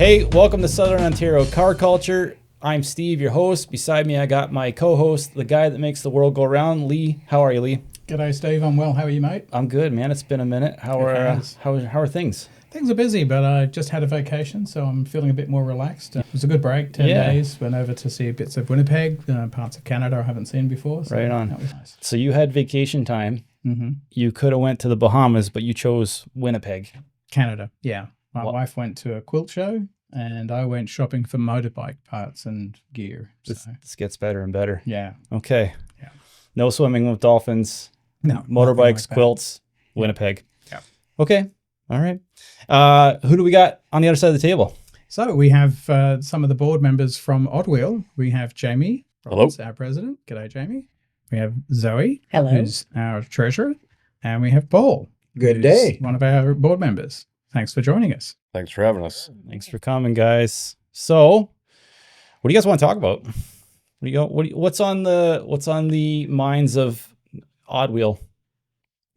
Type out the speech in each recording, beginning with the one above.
Hey, welcome to Southern Ontario Car Culture. I'm Steve, your host. Beside me, I got my co-host, the guy that makes the world go round, Leigh. How are you, Leigh? G'day, Steve. I'm well. How are you, mate? I'm good, man. It's been a minute. How are things? Things are busy, but I just had a vacation, so I'm feeling a bit more relaxed. It was a good break, 10 days. Went over to see bits of Winnipeg, parts of Canada I haven't seen before. So right on. That was nice. So you had vacation time. Mm-hmm. You could have went to the Bahamas, but you chose Winnipeg. Canada, yeah. My wife went to a quilt show, and I went shopping for motorbike parts and gear. So. This gets better and better. Yeah. Okay. Yeah. No swimming with dolphins. No. Motorbikes, like quilts, Winnipeg. Yeah. Okay. All right. Who do we got on the other side of the table? So we have some of the board members from OddWheel. We have Jamie. Hello. Our president. G'day, Jamie. We have Zoe. Hello. Who's our treasurer. And we have Paul. Good who's day. One of our board members. Thanks for joining us. Thanks for having us. Thanks for coming, guys. So, what do you guys want to talk about? What's on the minds of OddWheel?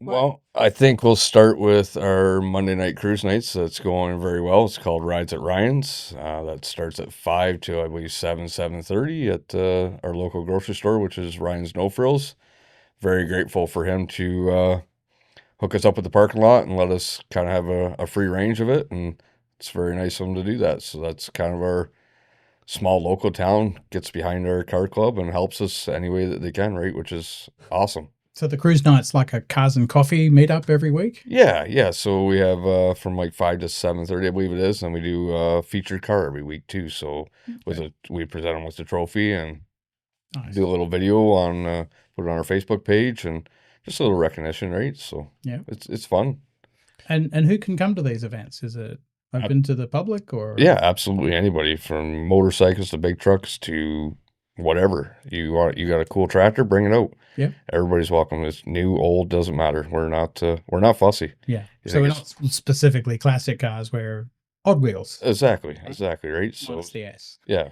Well, I think we'll start with our Monday night cruise nights. That's going very well. It's called Rides at Ryan's. That starts at 5 to, I believe, 7:30 at our local grocery store, which is Ryan's No Frills. Very grateful for him to hook us up at the parking lot and let us kind of have a free range of it. And it's very nice of him to do that. So that's kind of our small local town gets behind our car club and helps us any way that they can, right? Which is awesome. So the cruise night's like a cars and coffee meetup every week? Yeah. So we have from like 5 to 7:30, I believe it is, and we do a featured car every week too. So we present them with the trophy and do a little video on put it on our Facebook page and just a little recognition, right? So yeah, it's fun. And who can come to these events? Is it open to the public or? Yeah, absolutely. Anybody from motorcycles to big trucks to whatever you got a cool tractor, bring it out. Yeah, everybody's welcome. It's new, old, doesn't matter. We're not fussy. Yeah, so we're not specifically classic cars. We're odd wheels. Exactly, right. So what's the S? Yeah,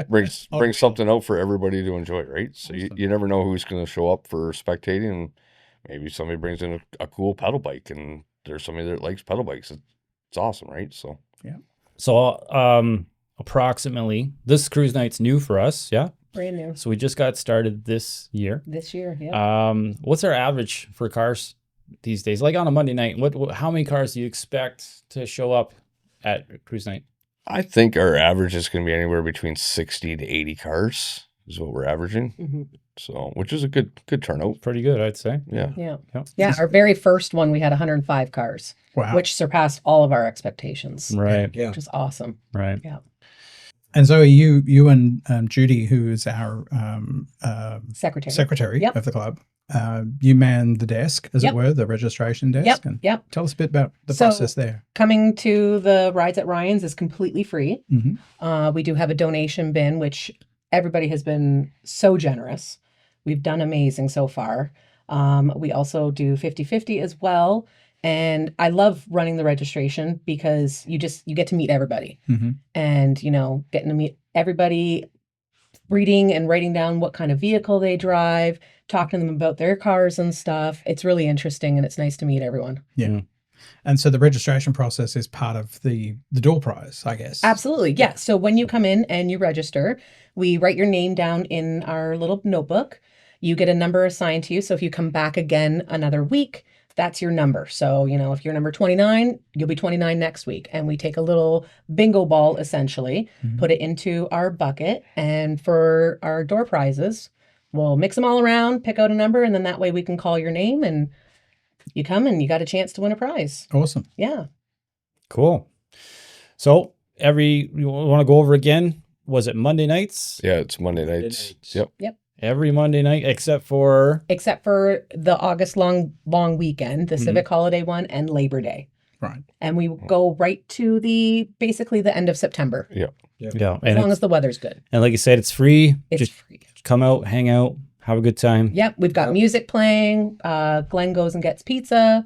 bring something out for everybody to enjoy, right? So you never know who's going to show up for spectating. And maybe somebody brings in a cool pedal bike, and there's somebody that likes pedal bikes. It's awesome, right? So yeah. So approximately, this cruise night's new for us, yeah? Brand new. So we just got started this year. Yeah. What's our average for cars these days? Like on a Monday night, how many cars do you expect to show up at cruise night? I think our average is going to be anywhere between 60 to 80 cars is what we're averaging. Mm-hmm. So, which is a good turnout. Pretty good, I'd say. Yeah. Our very first one, we had 105 cars, wow, which surpassed all of our expectations. Right. Yeah. Which is awesome. Right. Yeah. And Zoe, you and Judy, who is our secretary Yep. of the club, you man the desk, as it were, the registration desk. Yep. Tell us a bit about the process there. Coming to the Rides at Ryan's is completely free. Mm-hmm. We do have a donation bin, which everybody has been so generous. We've done amazing so far. We also do 50-50 as well. And I love running the registration because you get to meet everybody. Mm-hmm. And, getting to meet everybody, reading and writing down what kind of vehicle they drive, talking to them about their cars and stuff. It's really interesting and it's nice to meet everyone. Yeah. Mm-hmm. And so the registration process is part of the door prize, I guess. Absolutely. Yeah. So when you come in and you register, we write your name down in our little notebook. You get a number assigned to you. So if you come back again another week, that's your number. So, if you're number 29, you'll be 29 next week. And we take a little bingo ball, essentially, put it into our bucket. And for our door prizes, we'll mix them all around, pick out a number, and then that way we can call your name and you come and you got a chance to win a prize. Awesome. Yeah. Cool. So you want to go over again? Was it Monday nights? Yeah, it's Monday nights. Yep. Every Monday night except for the August long weekend, the civic holiday one, and Labor Day. Right. And we go right to basically the end of September. Yeah. As long as the weather's good. And like you said, it's free. It's free. Come out, hang out, have a good time. Yep. We've got music playing. Glenn goes and gets pizza.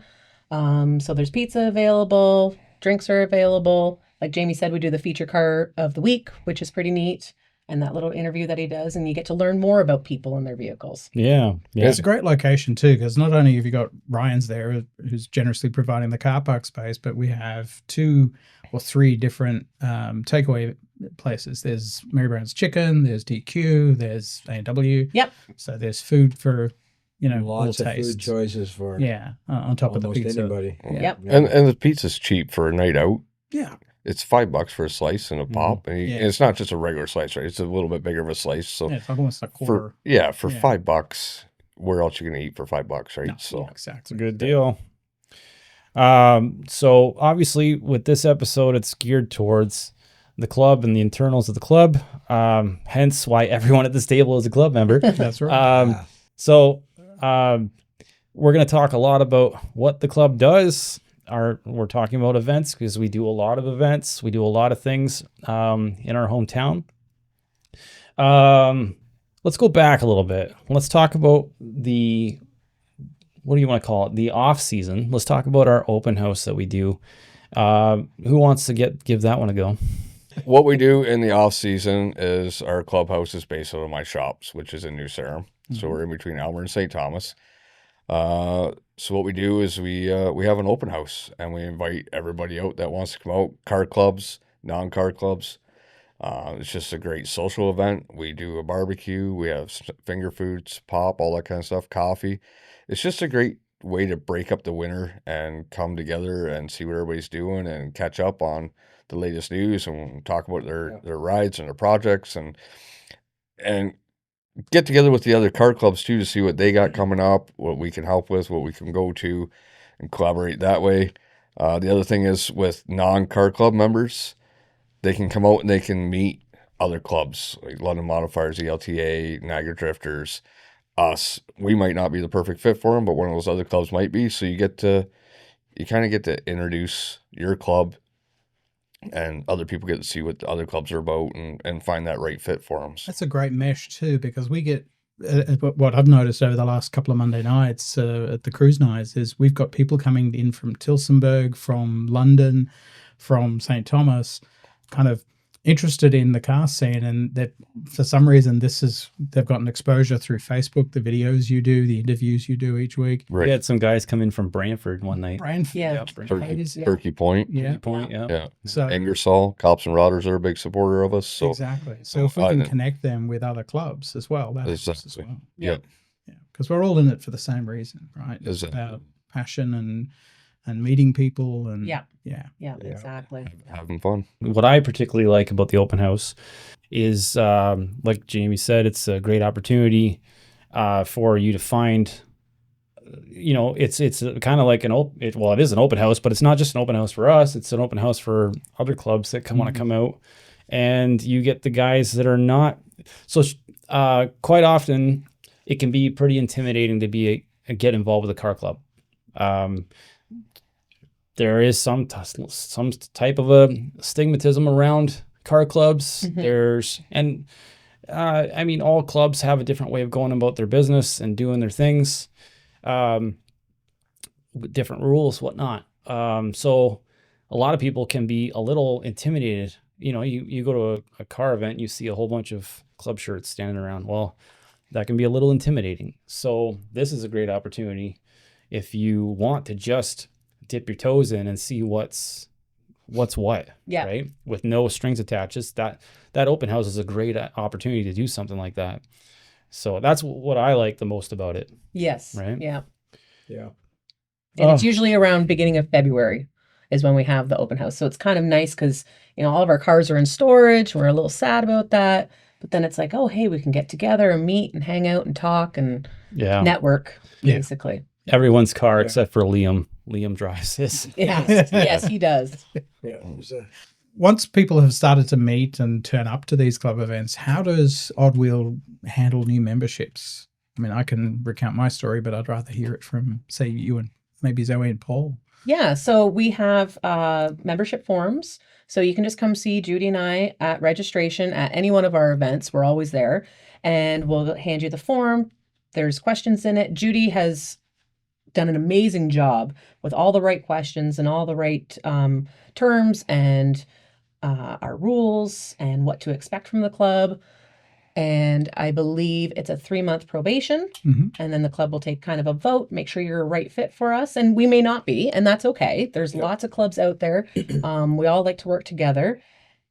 So there's pizza available. Drinks are available. Like Jamie said, we do the feature car of the week, which is pretty neat. and that little interview that he does, and you get to learn more about people and their vehicles. Yeah. It's a great location too, because not only have you got Ryan's there, who's generously providing the car park space, but we have 2 or 3 different takeaway places. There's Mary Brown's Chicken, there's DQ, there's A&W. Yep. So there's food for, lots all of tastes. food choices for On top of the almost pizza. anybody. Yep. And the pizza's cheap for a night out. Yeah. It's $5 for a slice and a pop, and it's not just a regular slice, right? It's a little bit bigger of a slice. So It's almost a quarter. for $5, where else you gonna eat for $5, right? No, So exactly. It's a good deal. So obviously with this episode, it's geared towards the club and the internals of the club. Hence why everyone at this table is a club member. That's right. So we're going to talk a lot about what the club does. We're talking about events because we do a lot of events. We do a lot of things in our hometown. Let's go back a little bit. Let's talk about what do you want to call it? The off season. Let's talk about our open house that we do. Who wants to give that one a go? what we do in the off season is our clubhouse is based out of my shops, which is in New Sarum. So we're in between Elmer and St. Thomas. So what we do is we have an open house and we invite everybody out that wants to come out. Car clubs, non-car clubs. It's just a great social event. We do a barbecue. We have finger foods, pop, all that kind of stuff, coffee. It's just a great way to break up the winter and come together and see what everybody's doing and catch up on the latest news and talk about their rides and their projects and get together with the other car clubs too to see what they got coming up, what we can help with, what we can go to and collaborate that way. The other thing is with non-car club members, they can come out and they can meet other clubs like London Modifiers, ELTA, Niagara Drifters, us. We might not be the perfect fit for them, but one of those other clubs might be. So you kind of get to introduce your club and other people get to see what the other clubs are about and find that right fit for them. That's a great mesh too, because we get what I've noticed over the last couple of Monday nights at the cruise nights is we've got people coming in from Tilsonburg, from London, from St. Thomas, kind of interested in the car scene, and that for some reason they've gotten exposure through Facebook, the videos you do, the interviews you do each week. Right. We had some guys come in from Brantford one night. Brand, Yeah. Turkey Point. yeah. Point, yeah. Yeah. So Ingersoll, Cops and Rodders are a big supporter of us. So exactly. So if we can connect them with other clubs as well, that helps as Exactly. well. Yep. Yeah, because we're all in it for the same reason, right? It's Exactly. about passion and meeting people and Yeah. yeah. Yeah, exactly. Having fun. What I particularly like about the open house is, like Jamie said, it's a great opportunity for you to find, it's kind of like it is an open house, but it's not just an open house for us. It's an open house for other clubs that want to come out, and you get the guys that are not. So quite often it can be pretty intimidating to get involved with a car club. There is some type of a stigmatism around car clubs. Mm-hmm. All clubs have a different way of going about their business and doing their things, with different rules, whatnot. So a lot of people can be a little intimidated. You go to a car event, you see a whole bunch of club shirts standing around. Well, that can be a little intimidating. So this is a great opportunity if you want to just dip your toes in and see what's what, Yeah. right? With no strings attached. That open house is a great opportunity to do something like that. So that's what I like the most about it. Yes. Right? Yeah. Yeah. And it's usually around beginning of February is when we have the open house. So it's kind of nice because, all of our cars are in storage. We're a little sad about that. But then it's like, oh, hey, we can get together and meet and hang out and talk and network, basically. Everyone's car except for Liam. Liam drives his. Yes, he does. Yeah. Once people have started to meet and turn up to these club events, how does OddWheel handle new memberships? I mean, I can recount my story, but I'd rather hear it from, say, you and maybe Zoe and Paul. Yeah, so we have membership forms. So you can just come see Judy and I at registration at any one of our events. We're always there. And we'll hand you the form. There's questions in it. Judy has done an amazing job with all the right questions and all the right terms and our rules and what to expect from the club. And I believe it's a 3-month probation. Mhm. And then the club will take kind of a vote, make sure you're a right fit for us. And we may not be, and that's okay. There's lots of clubs out there. We all like to work together.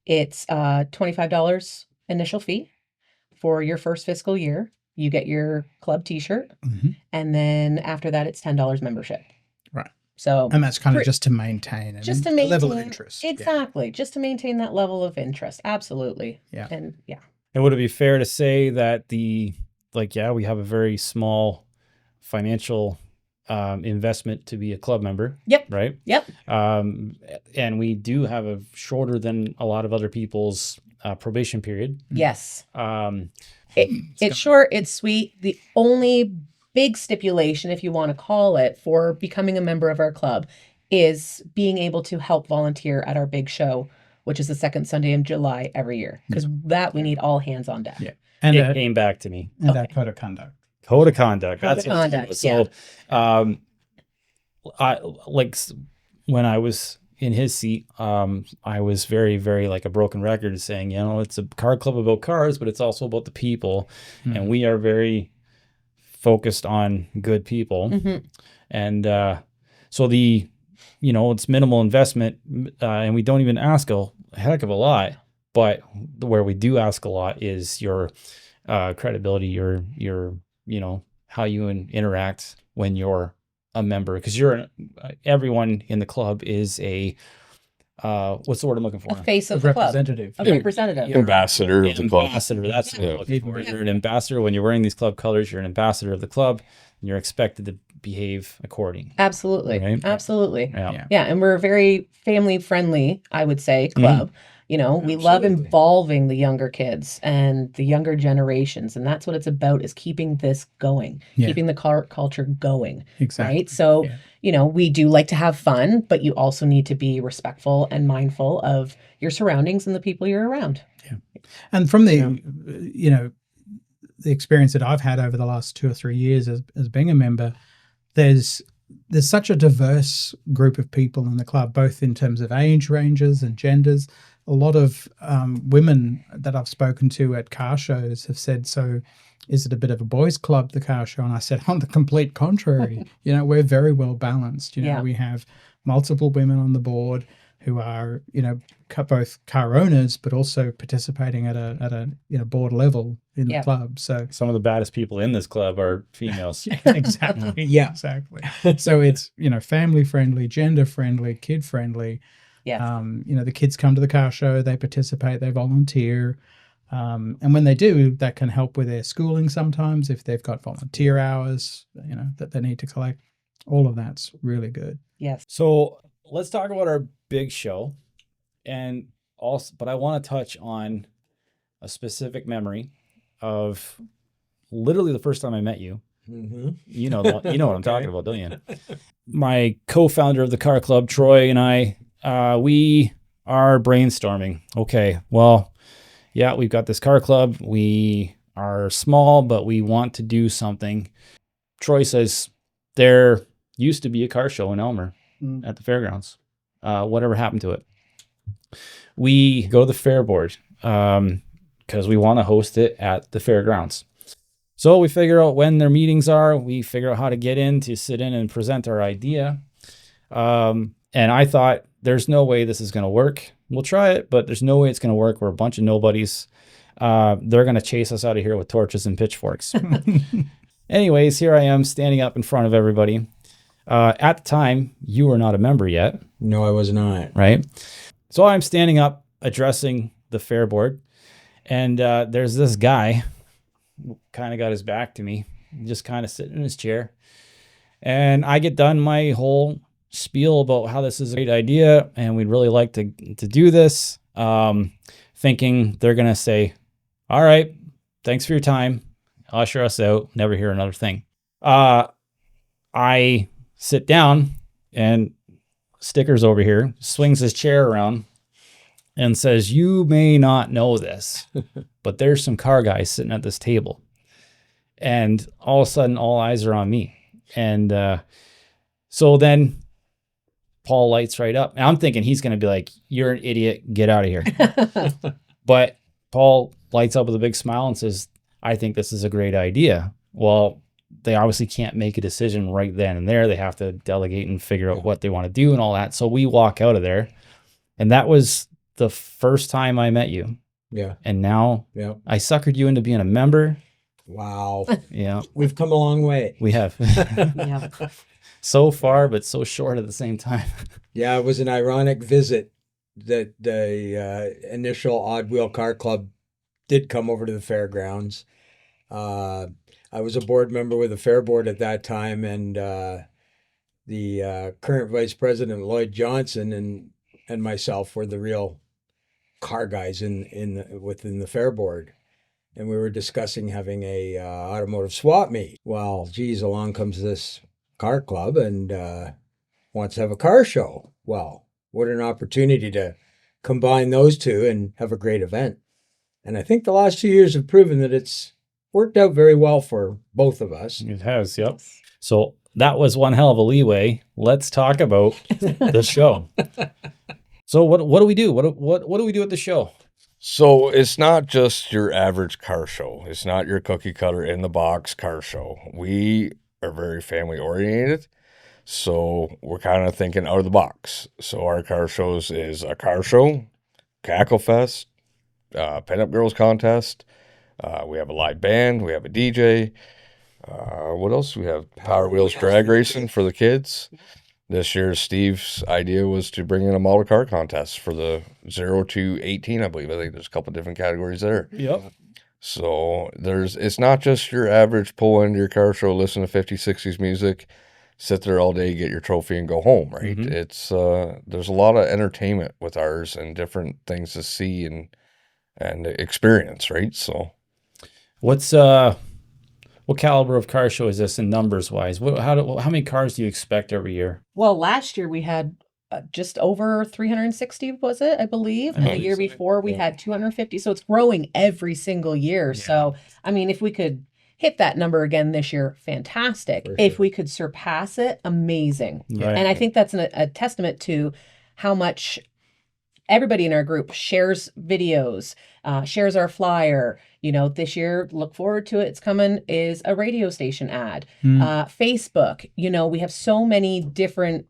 It's $25 initial fee for your first fiscal year. You get your club t-shirt. Mhm. And then after that, it's $10 membership. Right. So And that's kind of Pre- just to maintain just to a level of maintain- interest. Yeah. exactly, just to maintain that level of interest. Absolutely. Yeah. And yeah. And would it be fair to say that we have a very small financial investment to be a club member? Yep. Right. Yep. And we do have a shorter than a lot of other people's probation period. Yes. Um, It's short, it's sweet. The only big stipulation, if you want to call it, for becoming a member of our club is being able to help volunteer at our big show, which is the second Sunday in July every year. Because that we need all hands on deck. Yeah. And it came back to me. and that code of conduct. Code of conduct. Code That's of what it conduct, was. yeah. So, I when I was in his seat, I was very, very like a broken record saying, it's a car club about cars, but it's also about the people. And we are very focused on good people. Mhm. And so it's minimal investment, and we don't even ask a heck of a lot. But where we do ask a lot is your credibility, your how you interact when you're a member, because everyone in the club is a what's the word I'm looking for? A face A of the club. representative. A representative. Ambassador of the club. Ambassador. That's what I'm Yeah. looking for. You're an ambassador when you're wearing these club colors. You're an ambassador of the club, and you're expected to behave according. Absolutely. Right? Absolutely. Yeah. Yeah, and we're a very family friendly, I would say, club. We love Absolutely. involving the younger kids and the younger generations, and that's what it's about, is keeping this going, Yeah. keeping the car culture going, Exactly. right? So, Yeah. we do like to have fun, but you also need to be respectful and mindful of your surroundings and the people you're around. And from the the experience that I've had over the last 2 or 3 years as being a member, there's such a diverse group of people in the club, both in terms of age ranges and genders. A lot of women that I've spoken to at car shows have said, so is it a bit of a boys' club, the car show? And I said, on the complete contrary, we're very well balanced. Yeah. We have multiple women on the board who are, both car owners, but also participating at a board level in the club. So Some of the baddest people in this club are females. exactly. Yeah, exactly. So it's, family friendly, gender friendly, kid friendly. Yes. The kids come to the car show, they participate, they volunteer. And when they do, that can help with their schooling sometimes if they've got volunteer hours, that they need to collect. All of that's really good. Yes. So let's talk about our big show, but I want to touch on a specific memory of literally the first time I met you. Mm-hmm. You know what I'm talking about, don't you? My co-founder of the car club, Troy, and I, we are brainstorming. Okay, well, yeah, we've got this car club. We are small, but we want to do something. Troy says, there used to be a car show in Elmer at the fairgrounds. Whatever happened to it? We go to the fair board because we want to host it at the fairgrounds. So we figure out when their meetings are. We figure out how to get in to sit in and present our idea. And I thought, there's no way this is going to work. We'll try it, but there's no way it's going to work. We're a bunch of nobodies. They're going to chase us out of here with torches and pitchforks. Anyways, here I am standing up in front of everybody. At the time, you were not a member yet. No, I was not. Right? So I'm standing up addressing the fair board, and there's this guy kind of got his back to me, just kind of sitting in his chair. And I get done my whole spiel about how this is a great idea and we'd really like to do this, thinking they're going to say, all right, thanks for your time. Usher us out. Never hear another thing. I sit down and Stickers over here swings his chair around and says, you may not know this, but there's some car guys sitting at this table. And all of a sudden, all eyes are on me. And so then Paul lights right up. And I'm thinking he's going to be like, you're an idiot. Get out of here. But Paul lights up with a big smile and says, I think this is a great idea. Well, they obviously can't make a decision right then and there. They have to delegate and figure out what they want to do and all that. So we walk out of there, and that was the first time I met you. Yeah. And now I suckered you into being a member. Wow. Yeah. We've come a long way. We have. Yeah. So far, but so short at the same time. Yeah, it was an ironic visit that the initial OddWheel Car Club did come over to the fairgrounds. I was a board member with the fair board at that time, and the current vice president, Lloyd Johnson, and myself were the real car guys within the fair board. And we were discussing having a automotive swap meet. Well, geez, along comes this car club and wants to have a car show. Well, what an opportunity to combine those two and have a great event. And I think the last 2 years have proven that it's worked out very well for both of us. It has, yep. So that was one hell of a leeway. Let's talk about the show. So what do we do? What do we do at the show? So it's not just your average car show. It's not your cookie cutter in the box car show. We are very family oriented. So we're kind of thinking out of the box. So our car shows is a car show, Cackle Fest, Pinup Girls Contest. We have a live band. We have a DJ. What else? We have Power Wheels drag racing for the kids. This year, Steve's idea was to bring in a model car contest for the 0 to 18, I believe. I think there's a couple different categories there. Yep. So it's not just your average pull into your car show, listen to 50s, 60s music, sit there all day, get your trophy, and go home, right? Mm-hmm. It's there's a lot of entertainment with ours and different things to see and experience, right? So what caliber of car show is this in numbers wise? How many cars do you expect every year? Well, last year we had just over 360, was it? I believe. And the year before we had 250. So it's growing every single year. Yeah. So, I mean, if we could hit that number again this year, fantastic. Sure. If we could surpass it, amazing. Right. And I think that's a testament to how much everybody in our group shares videos, shares our flyer. You know, this year, look forward to it. It's coming, is a radio station ad. Facebook, you know, we have so many different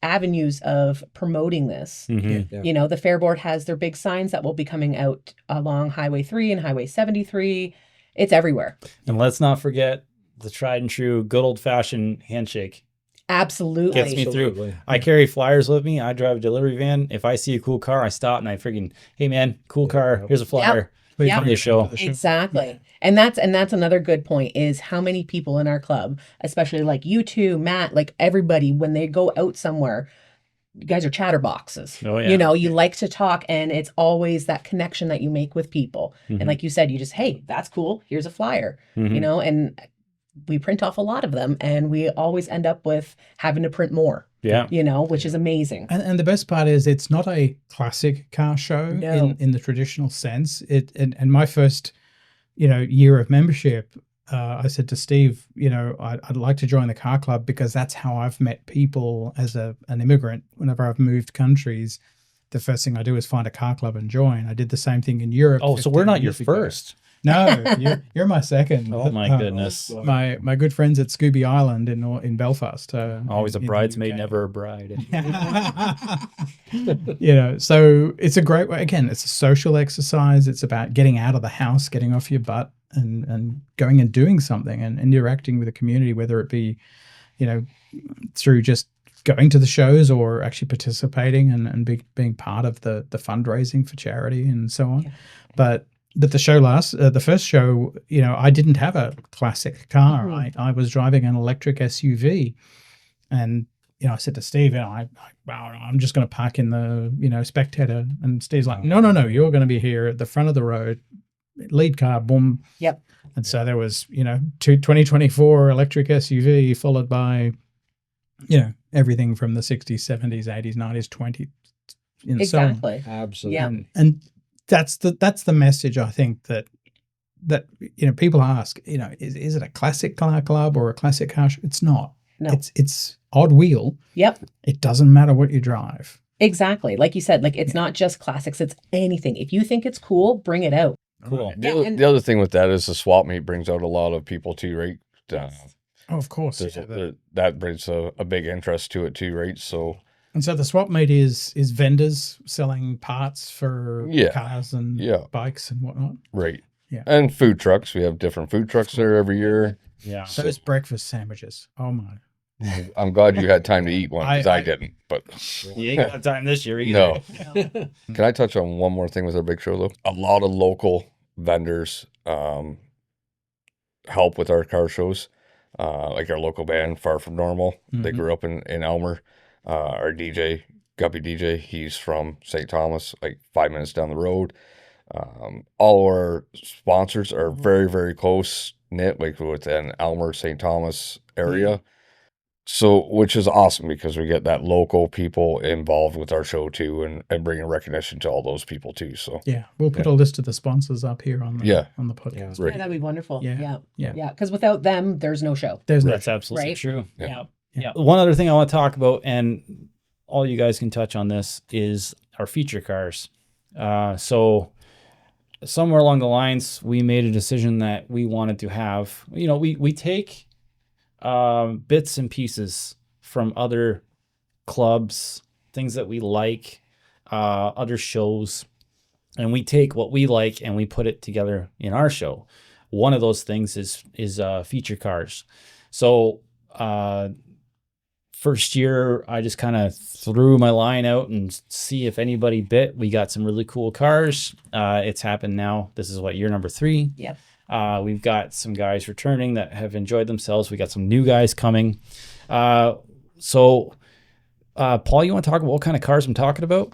avenues of promoting this. Mm-hmm. Yeah. You know, the Fair Board has their big signs that will be coming out along Highway 3 and Highway 73. It's everywhere. And let's not forget the tried and true good old fashioned handshake. Absolutely. Gets me through. I carry flyers with me. I drive a delivery van. If I see a cool car, I stop and I freaking, hey man, cool car. Here's a flyer. Yep. The show. Exactly. Yeah. And that's another good point is how many people in our club, especially like you two, Matt, like everybody, when they go out somewhere, you guys are chatterboxes. Oh, yeah. You know, you like to talk, and it's always that connection that you make with people. Mm-hmm. And like you said, you just, hey, that's cool. Here's a flyer, you know, and we print off a lot of them, and we always end up with having to print more. Yeah. You know, which is amazing. And the best part is it's not a classic car show in the traditional sense. And my first, year of membership, I said to Steve, I'd like to join the car club because that's how I've met people as an immigrant. Whenever I've moved countries, the first thing I do is find a car club and join. I did the same thing in Europe. Oh, so we're not your first. No, you're my second. Oh my goodness! My good friends at Scooby Island in Belfast. Always a bridesmaid, never a bride. So it's a great way. Again, it's a social exercise. It's about getting out of the house, getting off your butt, and going and doing something and interacting with the community, whether it be, through just going to the shows or actually participating and being part of the fundraising for charity and so on. Yeah. But the first show, I didn't have a classic car. Mm-hmm. I was driving an electric SUV, and I said to Steve, I'm just going to park in the spectator, and Steve's like, no, you're going to be here at the front of the road, lead car, boom. Yep. And so there was 2024 electric SUV followed by everything from the 60s, 70s, 80s, 90s, 20s. Exactly. So absolutely. And that's the message I think that people ask, is it a classic car club or a classic car show? It's not. No. It's odd wheel. Yep. It doesn't matter what you drive. Exactly. Like you said, it's not just classics, it's anything. If you think it's cool, bring it out. Cool. The, the other thing with that is the swap meet brings out a lot of people too, right? Oh, of course. That brings a big interest to it too, right? So, and so the swap meet is vendors selling parts for cars and bikes and whatnot. Right. Yeah. And food trucks. We have different food trucks there every year. Yeah. Those breakfast sandwiches. Oh my. I'm glad you had time to eat one because I didn't. But you ain't got time this year either. No. Can I touch on one more thing with our big show though? A lot of local vendors help with our car shows. Like our local band, Far From Normal. They grew up in Elmer. Our DJ, Guppy DJ, he's from St. Thomas, like 5 minutes down the road. All our sponsors are very, very close knit, like within Elmer, St. Thomas area. So, which is awesome because we get that local people involved with our show too, and bringing recognition to all those people too. So yeah, we'll put a list of the sponsors up here on the podcast. Right. Yeah, that'd be wonderful. Yeah. Yeah. Because without them, there's no show. That's absolutely Right? true. Yeah. Yeah. One other thing I want to talk about, and all you guys can touch on this, is our feature cars. So somewhere along the lines, we made a decision that we wanted to have, we take bits and pieces from other clubs, things that we like, other shows, and we take what we like and we put it together in our show. One of those things is feature cars. So first year, I just kind of threw my line out and see if anybody bit. We got some really cool cars. It's happened now. This is year number 3. Yep. We've got some guys returning that have enjoyed themselves. We got some new guys coming. So, Paul, you want to talk about what kind of cars I'm talking about?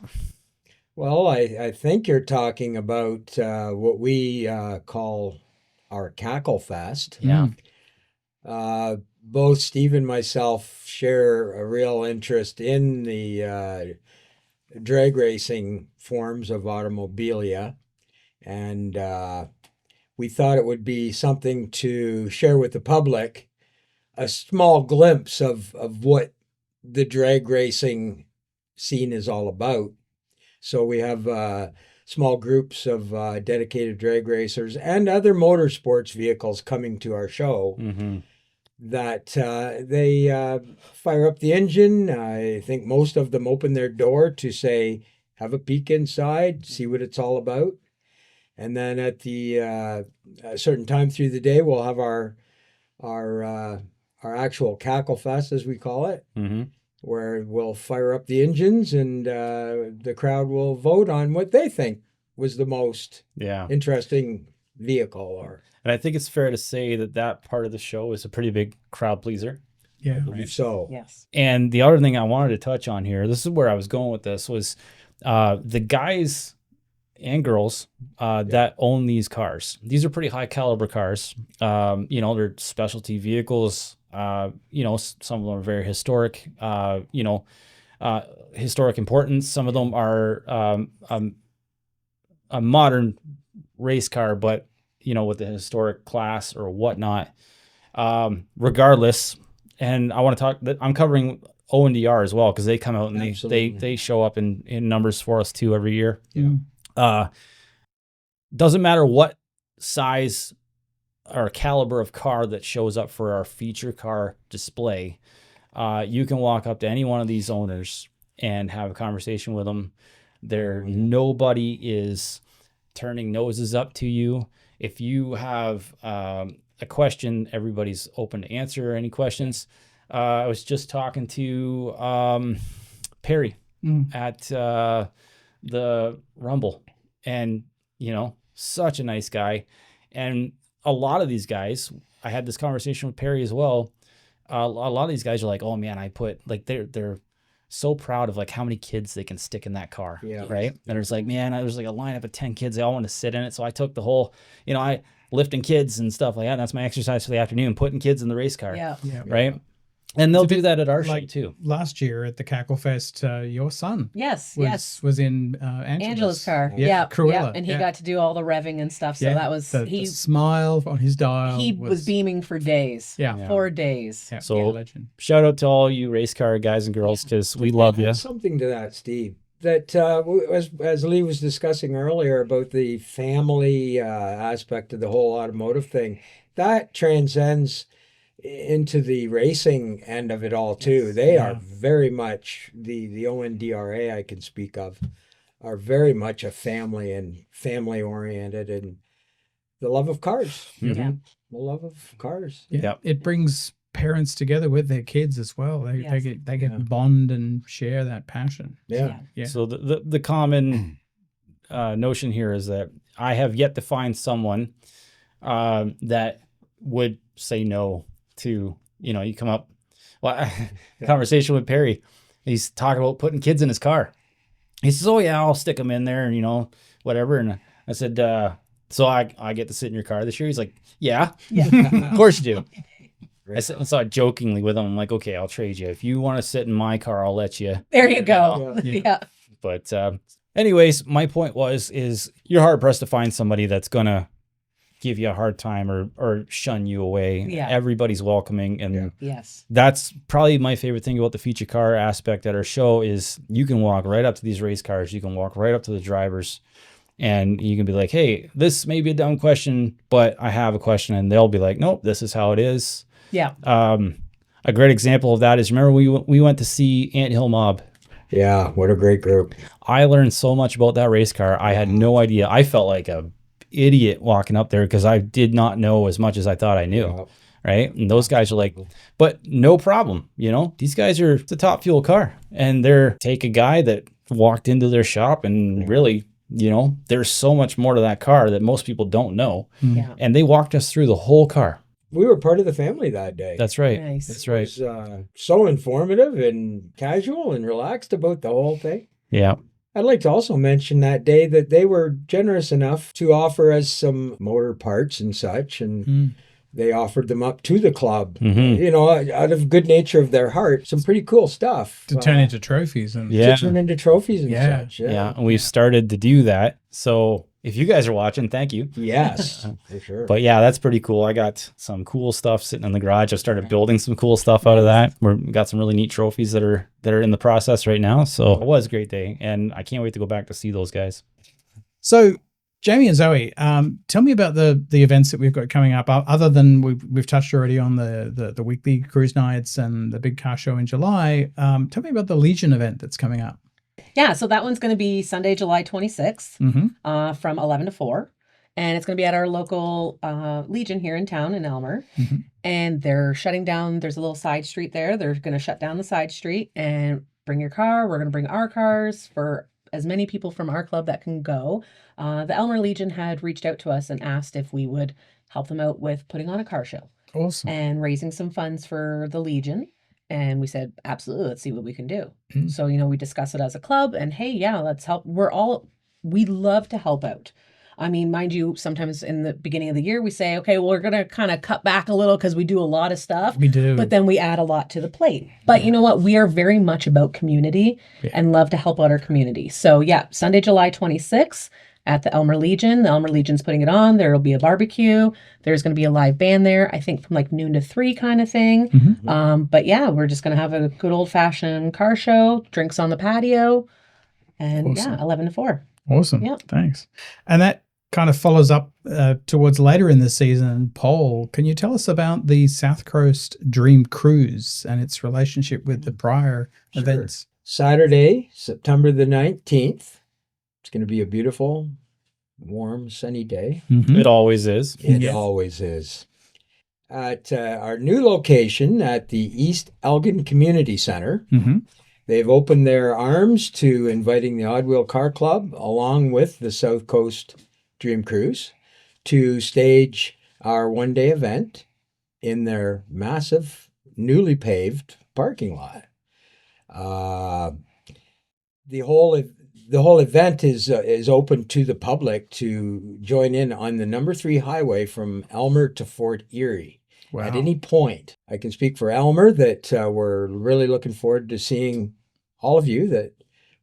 Well, I think you're talking about what we call our Cackle Fest. Yeah. Both Steve and myself share a real interest in the drag racing forms of automobilia, and we thought it would be something to share with the public, a small glimpse of what the drag racing scene is all about. So we have small groups of dedicated drag racers and other motorsports vehicles coming to our show. That they fire up the engine. I think most of them open their door to say, have a peek inside, see what it's all about. And then at the a certain time through the day, we'll have our actual Cackle Fest, as we call it, where we'll fire up the engines and the crowd will vote on what they think was the most interesting vehicle. Or and I think it's fair to say that part of the show is a pretty big crowd pleaser. Yeah. I believe so. Yes. And the other thing I wanted to touch on here, this is where I was going with this, was the guys and girls that own these cars. These are pretty high caliber cars. They're specialty vehicles. Some of them are very historic, historic importance. Some of them are a modern race car, but with the historic class or whatnot. Regardless, and I want to talk that I'm covering O&DR as well, because they come out and they show up in numbers for us too every year. Yeah. Doesn't matter what size or caliber of car that shows up for our feature car display. You can walk up to any one of these owners and have a conversation with them. Nobody is turning noses up to you. If you have a question, everybody's open to answer any questions. I was just talking to Perry at the Rumble, and such a nice guy. And a lot of these guys, I had this conversation with Perry as well. A lot of these guys are like, oh man, they're so proud of how many kids they can stick in that car. Yeah. Right. And there's man, there's a lineup of 10 kids. They all want to sit in it. So I took the whole, I lifting kids and stuff like that. And that's my exercise for the afternoon, putting kids in the race car. Yeah. Right. And they'll do that at our show too. Last year at the Cackle Fest, your son was in Angela's car. Cruella. Yeah. And he got to do all the revving and stuff. So that was the smile on his dial. He was beaming for days. Yeah. 4 days. Yeah. So shout out to all you race car guys and girls, because we love you. Something to that, Steve. that as Leigh was discussing earlier about the family aspect of the whole automotive thing, that transcends into the racing end of it all too. They are very much the ONDRA I can speak of are very much a family and family oriented, and the love of cars. Yeah. The love of cars. Yeah. Yep. It brings parents together with their kids as well. They Yes. they get to bond and share that passion. Yeah. Yeah. So the common notion here is that I have yet to find someone that would say no to, you come up, conversation with Perry. He's talking about putting kids in his car. He says, "Oh yeah, I'll stick them in there and whatever." And I said, "So I get to sit in your car this year?" He's like, "Yeah, of course you do." I saw it jokingly with him. I'm like, "Okay, I'll trade you. If you want to sit in my car, I'll let you." There you go. Yeah. Yeah. But anyways, my point is you're hard pressed to find somebody that's gonna give you a hard time or shun you away. Yeah. Everybody's welcoming, and Yes. that's probably my favorite thing about the feature car aspect at our show is you can walk right up to these race cars, you can walk right up to the drivers, and you can be like, "Hey, this may be a dumb question, but I have a question," and they'll be like, "Nope, this is how it is." Yeah. A great example of that is, remember we went to see Anthill Mob. Yeah, what a great group. I learned so much about that race car. I had no idea. I felt like a idiot walking up there because I did not know as much as I thought I knew. Yeah. Right. And those guys are like, but no problem. These guys are the top fuel car, and take a guy that walked into their shop and really, there's so much more to that car that most people don't know. Yeah. And they walked us through the whole car. We were part of the family that day. That's right. Nice. That's right. It was so informative and casual and relaxed about the whole thing. Yeah. I'd like to also mention that day that they were generous enough to offer us some motor parts and such, and they offered them up to the club, out of good nature of their heart, some pretty cool stuff. To turn into trophies and Yeah. To turn into trophies and Yeah. such. Yeah. And we've started to do that. So if you guys are watching, thank you. Yes, for sure. But yeah, that's pretty cool. I got some cool stuff sitting in the garage. I've started building some cool stuff out of that. We got some really neat trophies that are in the process right now. So it was a great day, and I can't wait to go back to see those guys. So, Jamie and Zoe, tell me about the events that we've got coming up. Other than we've touched already on the weekly cruise nights and the big car show in July. Tell me about the Legion event that's coming up. Yeah. So that one's going to be Sunday, July 26th Mm-hmm. from 11 to 4. And it's going to be at our local Legion here in town in Elmer. Mm-hmm. And they're shutting down. There's a little side street there. They're going to shut down the side street and bring your car. We're going to bring our cars for as many people from our club that can go. The Elmer Legion had reached out to us and asked if we would help them out with putting on a car show Awesome. and raising some funds for the Legion. And we said, absolutely, let's see what we can do. Mm. So, we discuss it as a club and hey, yeah, let's help. We love to help out. I mean, mind you, sometimes in the beginning of the year, we say, okay, well, we're going to kind of cut back a little because we do a lot of stuff. We do. But then we add a lot to the plate. But you know what? We are very much about community and love to help out our community. So yeah, Sunday, July 26th at the Elmer Legion. The Elmer Legion's putting it on. There will be a barbecue. There's going to be a live band there, I think from like noon to 3 kind of thing. Mm-hmm. But yeah, we're just going to have a good old fashioned car show, drinks on the patio, and Awesome. 11 to 4. Awesome. Yeah. Thanks. And that kind of follows up towards later in the season. Paul, can you tell us about the South Coast Dream Cruise and its relationship with the prior Sure. events? Saturday, September the 19th. It's going to be a beautiful, warm, sunny day. Mm-hmm. It always is. It Yes. always is. At our new location at the East Elgin Community Center, Mm-hmm. they've opened their arms to inviting the OddWheel Car Club, along with the South Coast Dream Cruise, to stage our one-day event in their massive, newly paved parking lot. The whole event is open to the public to join in on the number 3 highway from Elmer to Fort Erie. Wow. At any point. I can speak for Elmer that we're really looking forward to seeing all of you that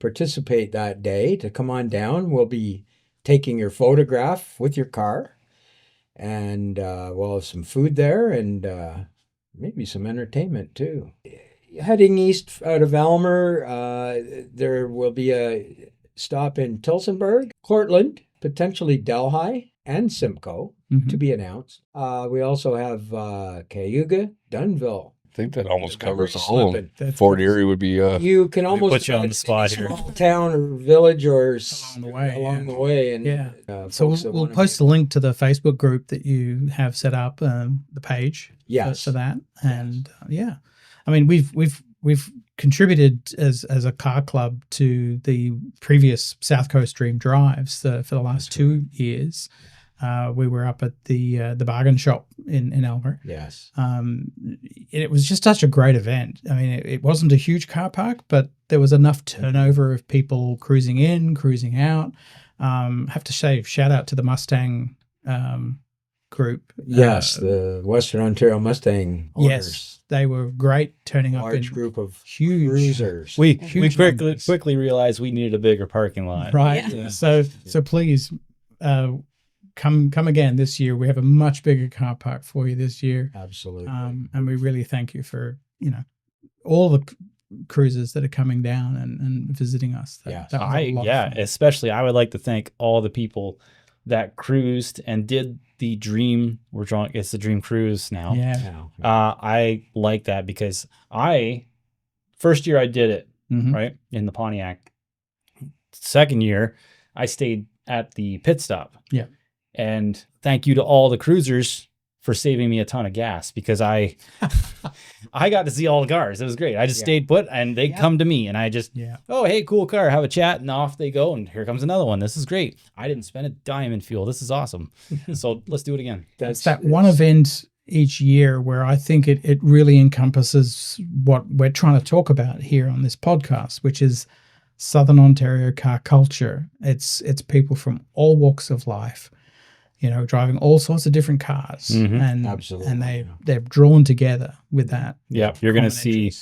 participate that day to come on down. We'll be taking your photograph with your car, and we'll have some food there and maybe some entertainment too. heading east out of Elmer, there will be a stop in Tillsonburg, Cortland, potentially Delhi, and Simcoe to be announced. We also have Cayuga, Dunville. I think that almost The memory's covers all of them. slipping. Fort Erie would be You can almost put you on add the spot any here. small town or village or Along the way, the way. And Yeah. So folks that we'll wanna post a be- link to the Facebook group that you have set up, the page Yes. for that. And I mean, we've contributed as a car club to the previous South Coast Dream Drives for the last 2 years. We were up at the bargain shop in Elmer. Yes. It was just such a great event. I mean, it wasn't a huge car park, but there was enough turnover of people cruising in, cruising out. Have to say, shout out to the Mustang group. Yes, the Western Ontario Mustang owners. Yes, they were great, turning up in Large group of huge cruisers. We Huge quickly numbers. realized we needed a bigger parking lot. right. Yeah. So please come again this year. We have a much bigger car park for you this year. Absolutely. And we really thank you for all the cruisers that are coming down and visiting us. Yes. That was a lot of fun. Especially I would like to thank all the people that cruised and did the Dream. It's the Dream Cruise now. Yeah. Now, I like that because first year I did it, Mhm. right, in the Pontiac. Second year, I stayed at the pit stop. Yeah. And thank you to all the cruisers for saving me a ton of gas because I got to see all the cars. It was great. I just stayed put and they come to me and I just, oh, hey, cool car, have a chat, and off they go. And here comes another one. This is great. I didn't spend a dime in fuel. This is awesome. So let's do it again. It's that one event each year where I think it really encompasses what we're trying to talk about here on this podcast, which is Southern Ontario car culture. It's people from all walks of life, driving all sorts of different cars, and Absolutely, and they're drawn together with that. Yeah, you're gonna see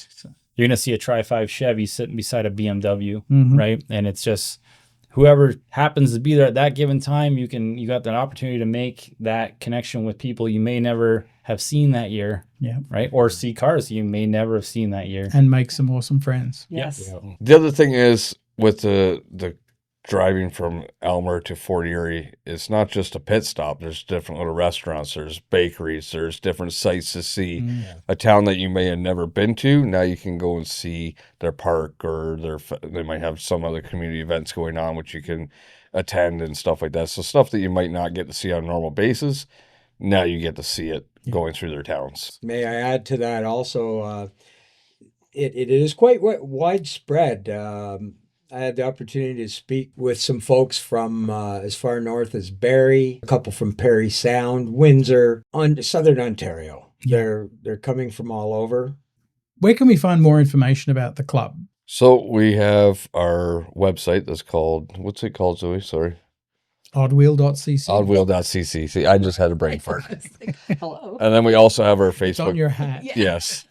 combination. a Tri-5 Chevy sitting beside a BMW, Mhm. right? And it's just whoever happens to be there at that given time, you got that opportunity to make that connection with people you may never have seen that year, Yeah, right? Or see cars you may never have seen that year. and make some awesome friends. Yes. Yeah. The other thing is with the driving from Elmer to Fort Erie, it's not just a pit stop. There's different little restaurants, there's bakeries, there's different sites to see. A town that you may have never been to, now you can go and see their park, or they might have some other community events going on which you can attend and stuff like that. So stuff that you might not get to see on a normal basis, now you get to see it going through their towns. May I add to that also, it is quite widespread. I had the opportunity to speak with some folks from as far north as Barrie, a couple from Perry Sound, Windsor, on Southern Ontario. They're coming from all over. Where can we find more information about the club? So we have our website that's called, what's it called, Zoe? Sorry. Oddwheel.cc. Oddwheel.cc. See, I just had a brain fart. Hello. And then we also have our It's on Facebook. your hat. Yes.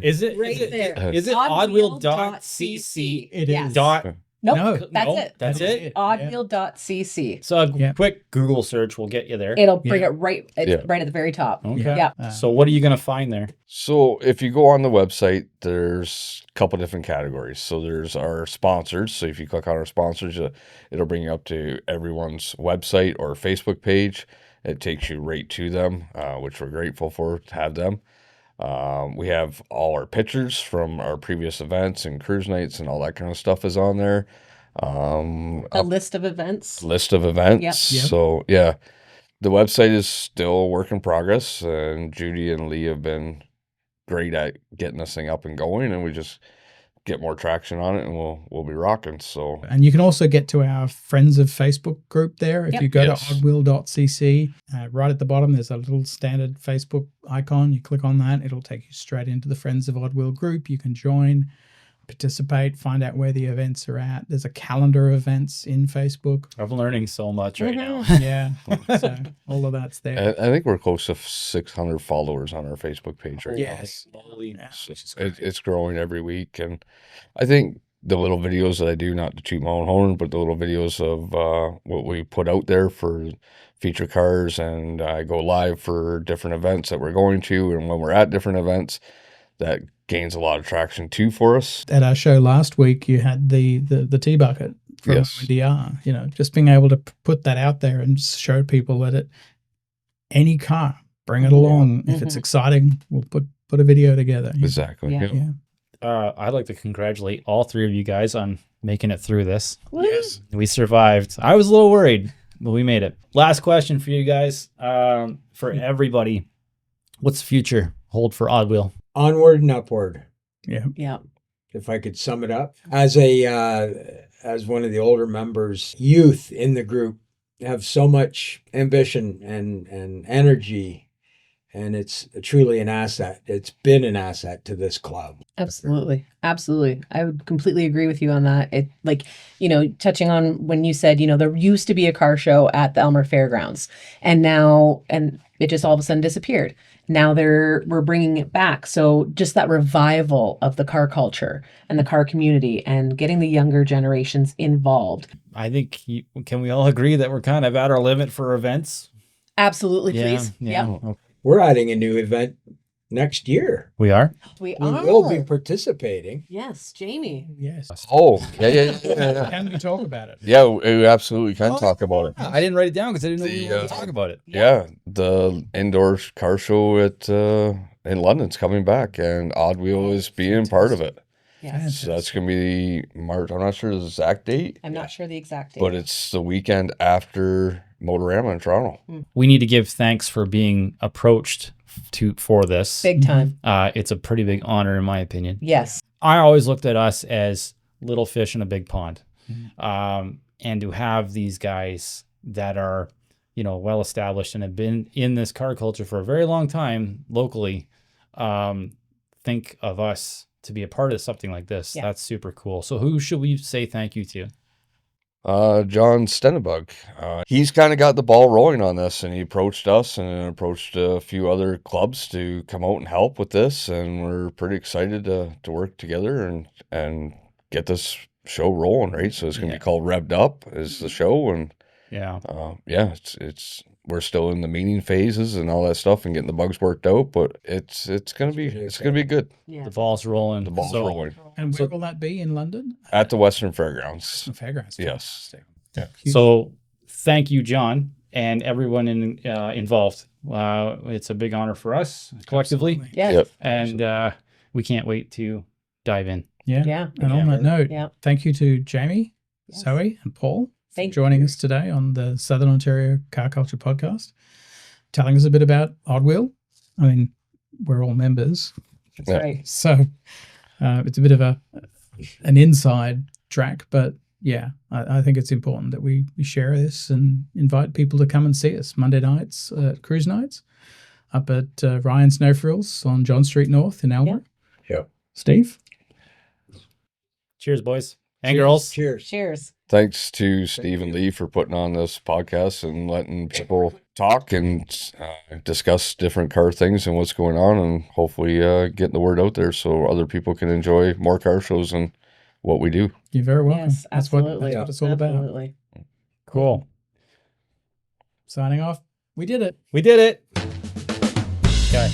Is it Right there. Is it oddwheel.cc? It Yes. is. Dot Nope. No. That's no, it. That's it. Oddwheel.cc. So a Yeah. quick Google search will get you there. It'll bring Yeah. it right. It's Yeah. right at the very top. Okay. Yeah. So what are you gonna find there? So if you go on the website, there's a couple different categories. So there's our sponsors. So if you click on our sponsors, it'll bring you up to everyone's website or Facebook page. It takes you right to them, which we're grateful for to have them. We have all our pictures from our previous events and cruise nights and all that kind of stuff is on there. A list of events. List of events. Yep. So yeah, the website is still a work in progress, and Judy and Leigh have been great at getting this thing up and going, and we just get more traction on it and we'll be rocking. So And you can also get to our Friends of Facebook group there. If Yep. you go Yes. to oddwheel.cc, right at the bottom, there's a little standard Facebook icon. You click on that, it'll take you straight into the Friends of Oddwheel group. You can join, participate, find out where the events are at. There's a calendar of events in Facebook. I'm learning so much right now. Yeah. So all of that's there. I think we're close to 600 followers on our Facebook page right Yes. Holy Yeah. now. It's growing every week, and I think the little videos that I do, not to toot my own horn, but the little videos of what we put out there for feature cars, and I go live for different events that we're going to and when we're at different events, that gains a lot of traction too for us. At our show last week, you had the tea bucket from Yes. ODR. You know, just being able to put that out there and show people that any car, bring it along. If it's exciting, we'll put a video together. Exactly. Yeah. Yeah. Yeah. I'd like to congratulate all three of you guys on making it through this. Yes. We survived. I was a little worried, but we made it. Last question for you guys, for everybody. What's the future hold for OddWheel? Onward and upward. Yeah. Yeah. If I could sum it up, as one of the older members, youth in the group have so much ambition and energy, and it's truly an asset. It's been an asset to this club. Absolutely. Absolutely. I would completely agree with you on that. It, like, you know, touching on when you said, you know, there used to be a car show at the Elmer Fairgrounds, and it just all of a sudden disappeared. Now we're bringing it back. So just that revival of the car culture and the car community and getting the younger generations involved. I think, can we all agree that we're kind of at our limit for events? Absolutely, Yeah. please. Yeah. Yep. Okay. We're adding a new event next year. We are? We We are. will be participating. Yes, Jamie. Yes. Oh, yeah. Can we talk about it? Yeah, we absolutely can talk about it. I didn't write it down because I didn't know we were going The, to talk about it. Yeah, the indoor car show in London's coming back, and OddWheel is being part of it. Yes. So that's going to be March. I'm not sure the exact date, I'm not sure the exact date. but it's the weekend after Motorama in Toronto. We need to give thanks for being approached for this. Big time. It's a pretty big honor, in my opinion. Yes. I always looked at us as little fish in a big pond. And to have these guys that are, you know, well established and have been in this car culture for a very long time locally, think of us to be a part of something like this. Yeah. That's super cool. So who should we say thank you to? John Stenebug. He's kind of got the ball rolling on this, and he approached us and approached a few other clubs to come out and help with this, and we're pretty excited to work together and get this show rolling, right? So it's going to be called Revved Up is the show, and Yeah. it's we're still in the meeting phases and all that stuff and getting the bugs worked out, but it's gonna be good. Yeah. The ball's rolling. The ball's rolling And where will that be in London? at the Western Fairgrounds. Fairgrounds. Yes. Fantastic. So thank you, John, and everyone involved. It's a big honor for us collectively. Absolutely. Yes. Yep. And we can't wait to dive in. Yeah. Yeah. And on that note, Yeah. thank you to Jamie, Yes. Zoe, and Paul for Thank joining us today on the Southern Ontario Car Culture Podcast, telling us a bit about OddWheel. I mean, we're all members, That's Yeah. right. so it's a bit of an inside track, but yeah, I think it's important that we share this and invite people to come and see us Monday nights, cruise nights, up at Ryan Snow Frills on John Street North in Elmer. Yep. Steve? Cheers, boys and girls. Cheers. Cheers. Thanks to Steve and Leigh for putting on this podcast and letting people talk and discuss different car things and what's going on, and hopefully getting the word out there so other people can enjoy more car shows and what we do. You're very welcome. Yes, absolutely. That's what it's all about. Absolutely. Cool. Signing off. We did it. We did it. Okay.